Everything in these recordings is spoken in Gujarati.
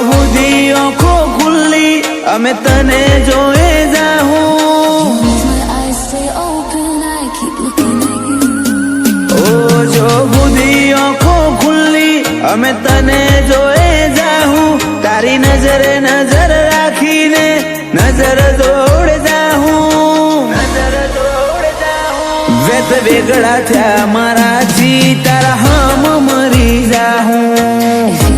સુધી આંખો ખુલ્લી અમે તને જોઈ જાહું જો સુધી આંખો ખુલ્લી અમે તને જોઈ જાહું તારી નજરે નજર રાખીને નજર જોડ જાહું વેત વેગળા થયા મારાથી તારા હમ મરી જાહું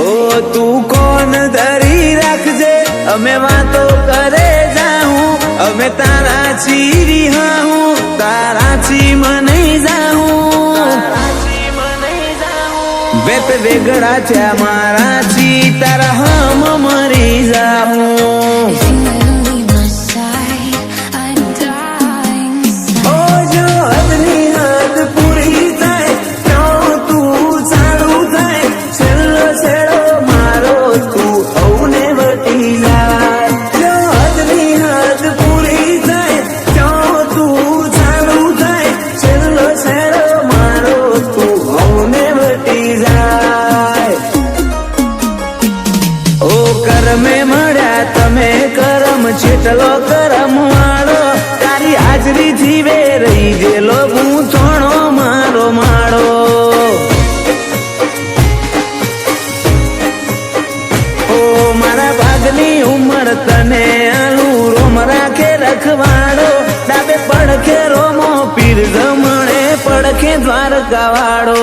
ઓ તું કોણ ધરી રાખજે અમે વાતો કરે જાહું અમે તારા ચીરી હાહું તારાથી મને જાહું વેત વેગળા થયા મારાથી તારા હમ મરી જાહું ચેટલો કરમ વાળો તારી હાજરી થી વેરઈ ગયેલો ગૂંથણો મારો માળો ઓ મારા ભાગની ઉંમર તને આલું રોમ રાખે રખવાડો ડાબે પડખે રોમો પીર જમણે પડખે દ્વારકા વાળો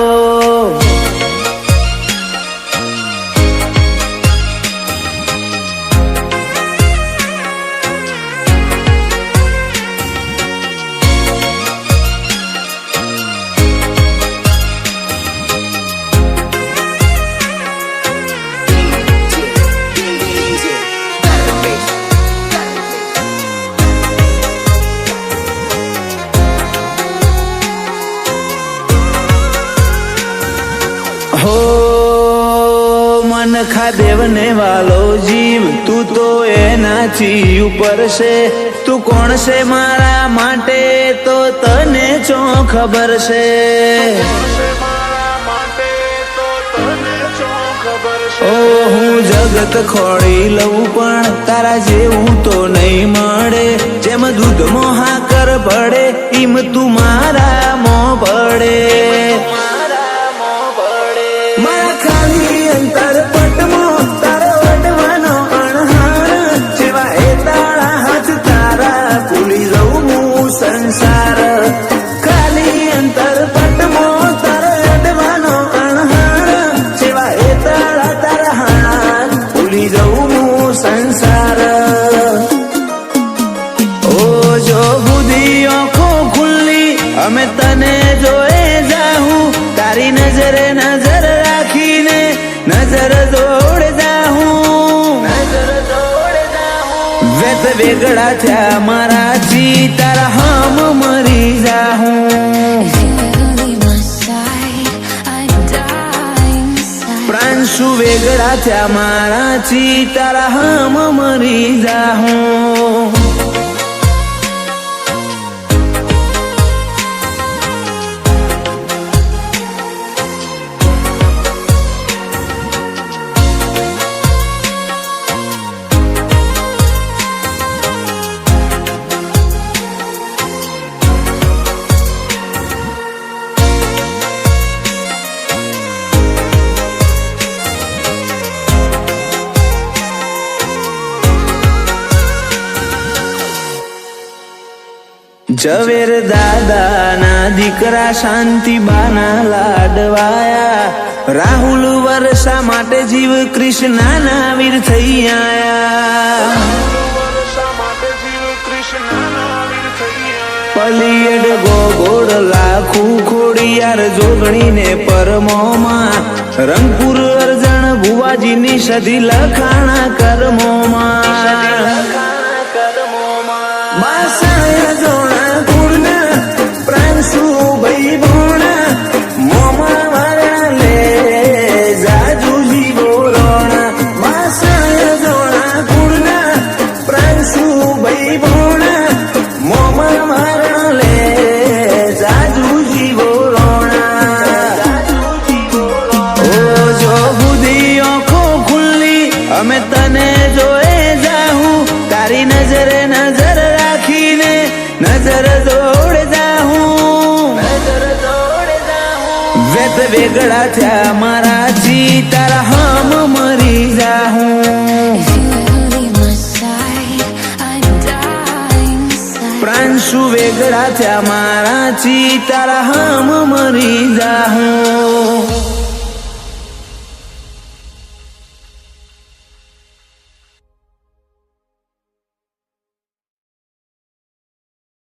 हो मन खादेव ने वालो जीव तू तो एनाथी ऊपर से तू कोण से मारा माटे तो तने चो खबर से ओ हूँ जगत खोड़ी लऊं पण तारा जेवू तो नहीं मळे जेम दूध मोहा कर पड़े इम तू मारा मो पड़े संसार खाली अंतर पटमो तर अडवानो अणहार शिवाय तळा तरहान भूली जाऊ संसार ओ जो बुधी आंखो खुल्ली અમે તને જોઈ જાહું તારી નજરે નજર રાખીને નજર જોડ જાહું વેત વેગળા થયા મારાથી તારા હમ મરી જાહું પ્રાણ શું વેગળા થયા મારાથી તારા હમ મરી જાહું ઝવેર દાદાના દીકરા શાંતિબાના લાડવાયા રાહુલ વર્ષા માટે જીવ કૃષ્ણના વીર થઈ આયા પલિયડ ગોગોડ લાખું ખોડિયાર જોગણીને પરમોમાં રંગપુર અરજણ ભુવાજીની સધી લખાણા કર્મોમાં વેત વેગળા થયા મારાથી તારા હમ મરી જાહું પ્રાણ શું વેગળા થયા મારાથી તારા હમ મરી જાહું